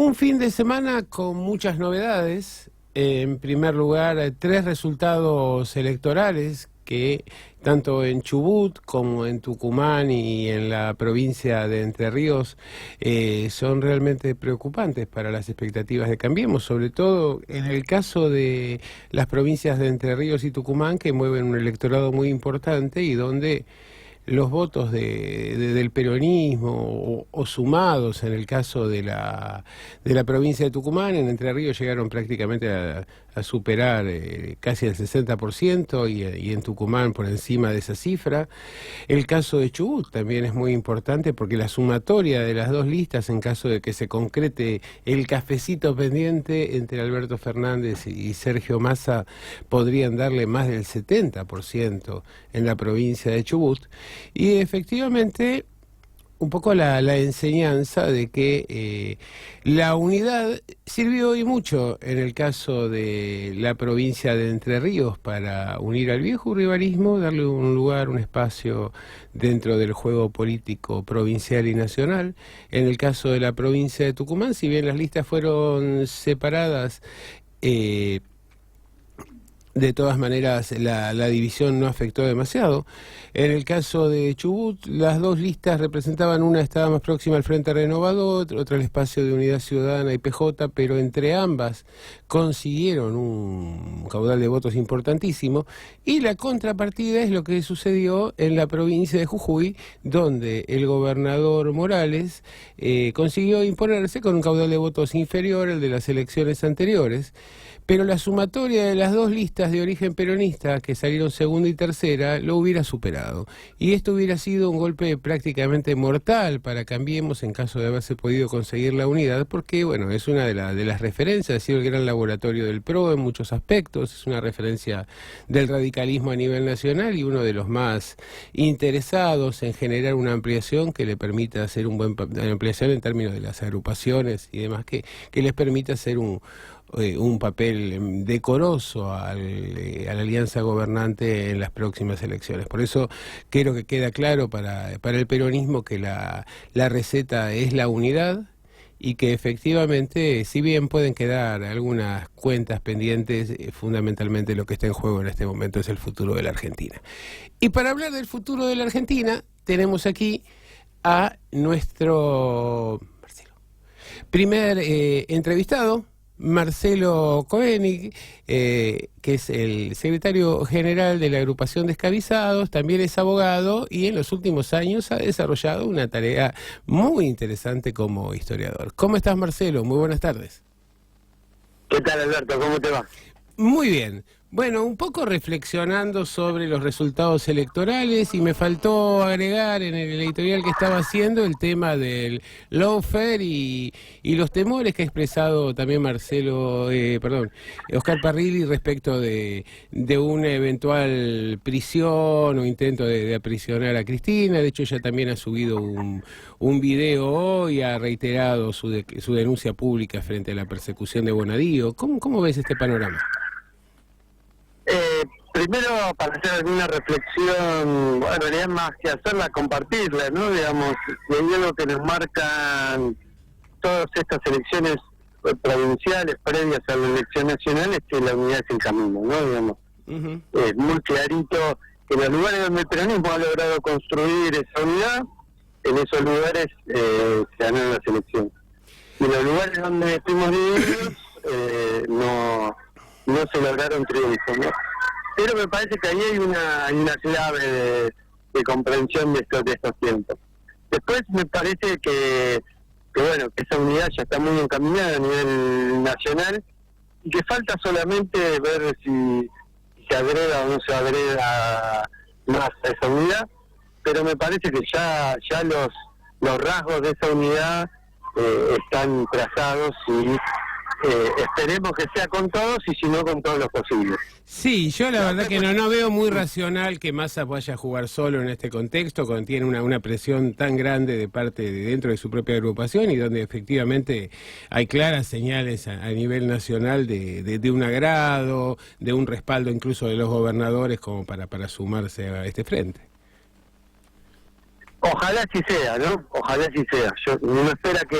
Un fin de semana con muchas novedades. En primer lugar, tres resultados electorales que tanto en Chubut como en Tucumán y en la provincia de Entre Ríos son realmente preocupantes para las expectativas de Cambiemos, sobre todo en el caso de las provincias de Entre Ríos y Tucumán, que mueven un electorado muy importante y donde los votos del peronismo o sumados en el caso de la provincia de Tucumán, en Entre Ríos llegaron prácticamente a superar casi el 60% y en Tucumán por encima de esa cifra. El caso de Chubut también es muy importante porque la sumatoria de las dos listas, en caso de que se concrete el cafecito pendiente entre Alberto Fernández y Sergio Massa, podrían darle más del 70% en la provincia de Chubut. Y efectivamente, un poco la enseñanza de que la unidad sirvió y mucho en el caso de la provincia de Entre Ríos para unir al viejo uribalismo, darle un lugar, un espacio dentro del juego político provincial y nacional. En el caso de la provincia de Tucumán, si bien las listas fueron separadas, de todas maneras, la división no afectó demasiado. En el caso de Chubut, las dos listas representaban, una estaba más próxima al Frente Renovador, otra al espacio de Unidad Ciudadana y PJ, pero entre ambas consiguieron un caudal de votos importantísimo. Y la contrapartida es lo que sucedió en la provincia de Jujuy, donde el gobernador Morales consiguió imponerse con un caudal de votos inferior al de las elecciones anteriores. Pero la sumatoria de las dos listas de origen peronista que salieron segunda y tercera lo hubiera superado. Y esto hubiera sido un golpe prácticamente mortal para Cambiemos en caso de haberse podido conseguir la unidad, porque bueno, es una de las referencias, ha sido el gran laboratorio del PRO en muchos aspectos, es una referencia del radicalismo a nivel nacional y uno de los más interesados en generar una ampliación que le permita hacer una ampliación en términos de las agrupaciones y demás, que les permita hacer un papel decoroso a la alianza gobernante en las próximas elecciones. Por eso creo que queda claro para el peronismo que la receta es la unidad y que efectivamente, si bien pueden quedar algunas cuentas pendientes, fundamentalmente lo que está en juego en este momento es el futuro de la Argentina. Y para hablar del futuro de la Argentina, tenemos aquí a nuestro primer entrevistado, Marcelo Koenig, que es el secretario general de la agrupación Descabezados, también es abogado y en los últimos años ha desarrollado una tarea muy interesante como historiador. ¿Cómo estás, Marcelo? Muy buenas tardes. ¿Qué tal, Alberto? ¿Cómo te va? Muy bien. Bueno, un poco reflexionando sobre los resultados electorales, y me faltó agregar en el editorial que estaba haciendo el tema del lawfare y los temores que ha expresado también Oscar Parrilli respecto de una eventual prisión o intento de aprisionar a Cristina. De hecho, ella también ha subido un video hoy, ha reiterado su denuncia pública frente a la persecución de Bonadío. ¿Cómo ves este panorama? Primero, para hacer alguna reflexión, bueno, en realidad más que hacerla, compartirla, ¿no? Digamos, y hay algo que nos marcan todas estas elecciones provinciales previas a la elección nacional, es que la unidad es el camino, ¿no? Digamos, es muy clarito que en los lugares donde el peronismo ha logrado construir esa unidad, en esos lugares se ganan las elecciones. Y en los lugares donde estuvimos divididos, no se lograron triunfos, ¿no? Pero me parece que ahí hay una clave de comprensión de estos tiempos. Después me parece que bueno, que esa unidad ya está muy encaminada a nivel nacional y que falta solamente ver si se agrega o no se agrega más a esa unidad, pero me parece que ya los rasgos de esa unidad están trazados y esperemos que sea con todos y si no con todos los posibles. Sí, yo la verdad que no veo muy racional que Massa vaya a jugar solo en este contexto, cuando tiene una presión tan grande de parte de dentro de su propia agrupación y donde efectivamente hay claras señales a nivel nacional de un agrado, de un respaldo incluso de los gobernadores como para sumarse a este frente. Ojalá sí sea, ¿no? Ojalá sí sea. Uno espera que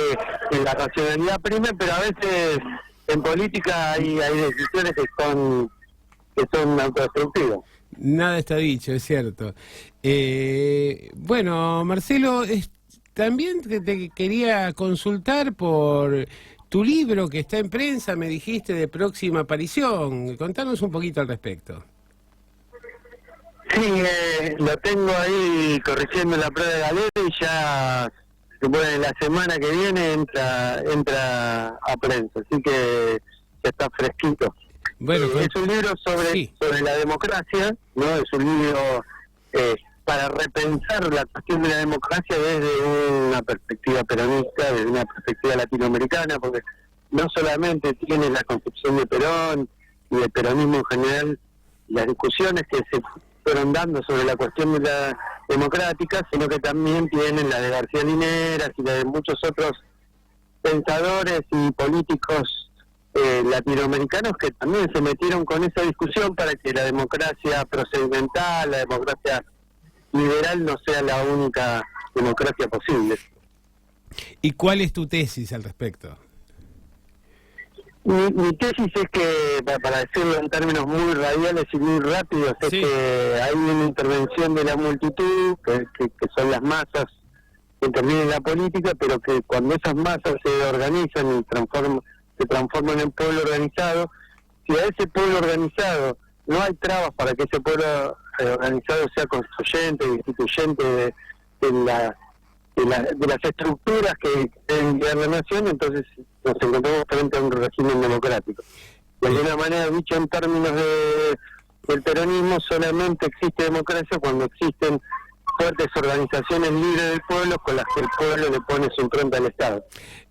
la racionalidad prime, pero a veces en política hay decisiones que son autodestructivas. Nada está dicho, es cierto. Bueno, Marcelo, también te quería consultar por tu libro que está en prensa, me dijiste, de próxima aparición. Contanos un poquito al respecto. Sí, lo tengo ahí corrigiendo la prueba de Galera y ya, bueno, la semana que viene entra a prensa, así que ya está fresquito. Bueno, es un libro sobre la democracia, ¿no? Es un libro para repensar la cuestión de la democracia desde una perspectiva peronista, desde una perspectiva latinoamericana, porque no solamente tiene la concepción de Perón y del peronismo en general, las discusiones que se fueron dando sobre la cuestión de la democrática, sino que también tienen la de García Linera y la de muchos otros pensadores y políticos latinoamericanos que también se metieron con esa discusión para que la democracia procedimental, la democracia liberal no sea la única democracia posible. ¿Y cuál es tu tesis al respecto? Mi tesis es que, para decirlo en términos muy radiales y muy rápidos, es que hay una intervención de la multitud, que son las masas que intervienen en la política, pero que cuando esas masas se organizan y se transforman en pueblo organizado, si a ese pueblo organizado no hay trabas para que ese pueblo organizado sea constituyente, instituyente de las estructuras que deben guiar la nación, entonces nos encontramos frente a un régimen democrático. De alguna manera, dicho en términos del peronismo, solamente existe democracia cuando existen fuertes organizaciones libres del pueblo con las que el pueblo le pone su impronta al Estado.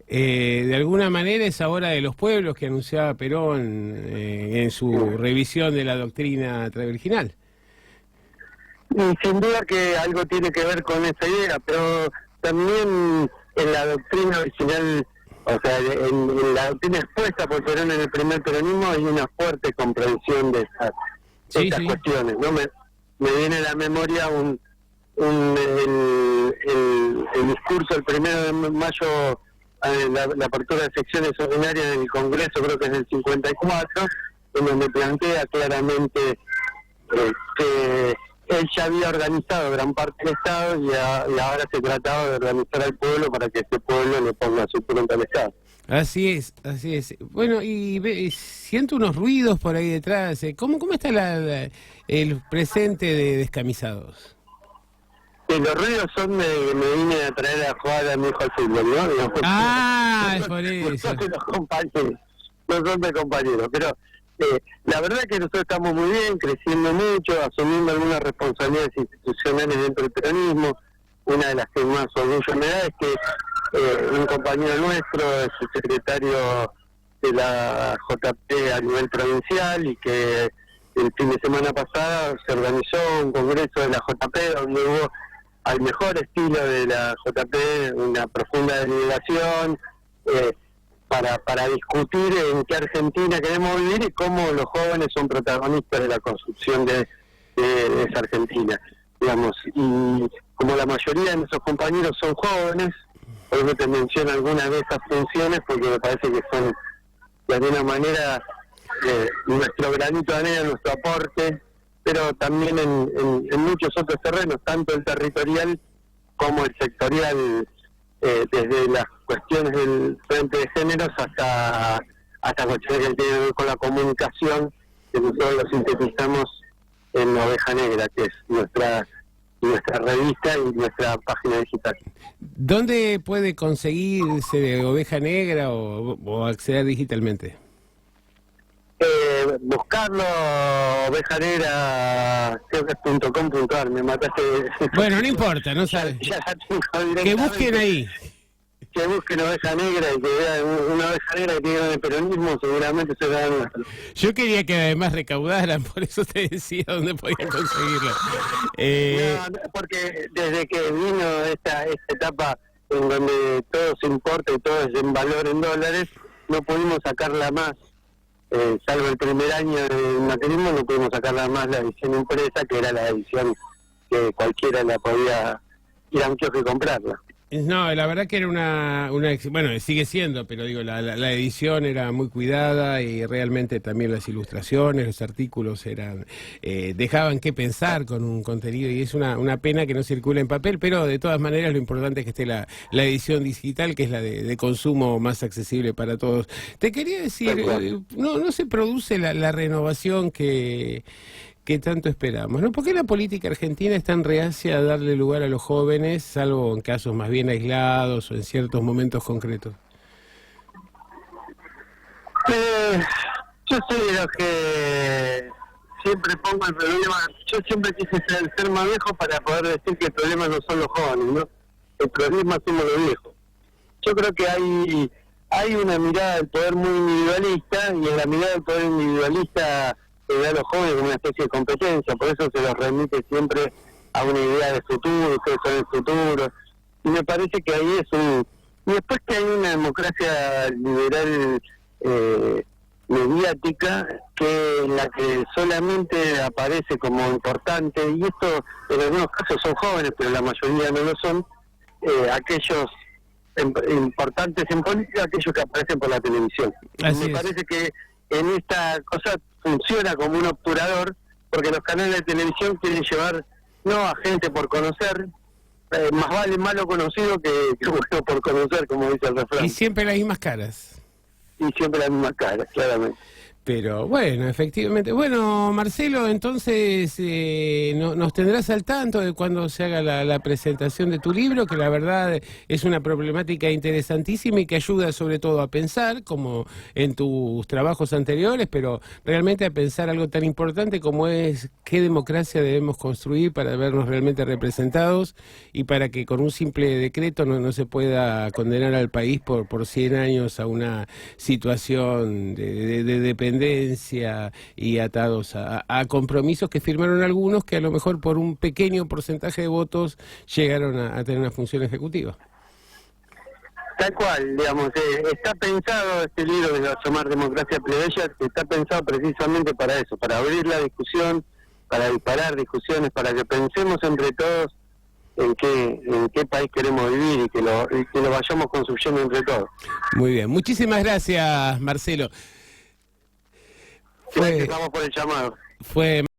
De alguna manera es ahora de los pueblos que anunciaba Perón en su revisión de la doctrina virginal. Y sin duda que algo tiene que ver con esa idea, pero también en la doctrina original, o sea, en la doctrina expuesta por Perón en el primer peronismo hay una fuerte comprensión de estas cuestiones, ¿no? Me viene a la memoria el discurso el 1 de mayo, la apertura de secciones ordinarias del Congreso, creo que es del 54, en donde plantea claramente que él ya había organizado gran parte del Estado y ahora se trataba de organizar al pueblo para que ese pueblo le ponga su impronta al Estado. Así es, así es. Bueno, y siento unos ruidos por ahí detrás. ¿Cómo está el presente de Descamisados? Los ruidos son me vine a traer a jugar a mi hijo al fútbol, ¿no? Es por eso. No son de compañeros, pero la verdad es que nosotros estamos muy bien, creciendo mucho, asumiendo algunas responsabilidades institucionales dentro del peronismo. Una de las que más orgullo me da es que un compañero nuestro es el secretario de la JP a nivel provincial y que el fin de semana pasada se organizó un congreso de la JP donde hubo al mejor estilo de la JP una profunda deliberación para discutir en qué Argentina queremos vivir y cómo los jóvenes son protagonistas de la construcción de esa Argentina, digamos. Y como la mayoría de nuestros compañeros son jóvenes, por eso te menciono algunas de esas funciones, porque me parece que son, de alguna manera, nuestro granito de arena, nuestro aporte, pero también en muchos otros terrenos, tanto el territorial como el sectorial, desde las cuestiones del frente de géneros hasta cuestiones que tienen que ver con la comunicación, que nosotros lo sintetizamos en Oveja Negra, que es nuestra revista y nuestra página digital. ¿Dónde puede conseguirse de Oveja Negra o acceder digitalmente? Buscarlo, ovejanegra.com.ar, me mataste. Bueno, no importa, no sabes. Que busquen ahí. Que busquen Oveja Negra y que vean una oveja negra que tiene el peronismo, seguramente se dan. Yo quería que además recaudaran, por eso te decía dónde podían conseguirlo. No, porque desde que vino esta etapa en donde todo se importa y todo es en valor en dólares, no pudimos sacarla más. Salvo el primer año del materialismo, no pudimos sacarla más la edición impresa, que era la edición que cualquiera la podía ir a un kiosco y comprarla. No, la verdad que era bueno, sigue siendo, pero digo, la edición era muy cuidada y realmente también las ilustraciones, los artículos dejaban que pensar con un contenido y es una pena que no circule en papel, pero de todas maneras lo importante es que esté la edición digital, que es la de consumo más accesible para todos. Te quería decir, no se produce la renovación que tanto esperamos, ¿no? ¿Por qué la política argentina es tan reacia a darle lugar a los jóvenes, salvo en casos más bien aislados o en ciertos momentos concretos? Yo soy de los que siempre pongo el problema. Yo siempre quise ser más viejo para poder decir que el problema no son los jóvenes, ¿no? El problema somos los viejos. Yo creo que hay una mirada del poder muy individualista, y en la mirada del poder individualista se ve a los jóvenes como una especie de competencia, por eso se los remite siempre a una idea de futuro, ustedes son el futuro, y me parece que ahí y después que hay una democracia liberal mediática, en la que solamente aparece como importante, y esto en algunos casos son jóvenes, pero la mayoría no lo son, aquellos importantes en política, aquellos que aparecen por la televisión. Me parece que en esta cosa funciona como un obturador, porque los canales de televisión quieren llevar no a gente por conocer, más vale malo conocido que bueno por conocer, como dice el refrán. Y siempre las mismas caras. Y siempre las mismas caras, claramente. Pero bueno, efectivamente. Bueno, Marcelo, entonces nos tendrás al tanto de cuando se haga la presentación de tu libro, que la verdad es una problemática interesantísima y que ayuda sobre todo a pensar, como en tus trabajos anteriores, pero realmente a pensar algo tan importante como es qué democracia debemos construir para vernos realmente representados y para que con un simple decreto no se pueda condenar al país por 100 años a una situación de dependencia y atados a compromisos que firmaron algunos que a lo mejor por un pequeño porcentaje de votos llegaron a tener una función ejecutiva. Tal cual, digamos, está pensado este libro que se va a llamar Democracia Plebeya, que está pensado precisamente para eso, para abrir la discusión, para disparar discusiones, para que pensemos entre todos en qué país queremos vivir y que lo vayamos construyendo entre todos. Muy bien, muchísimas gracias, Marcelo. Gracias por el llamado. Fue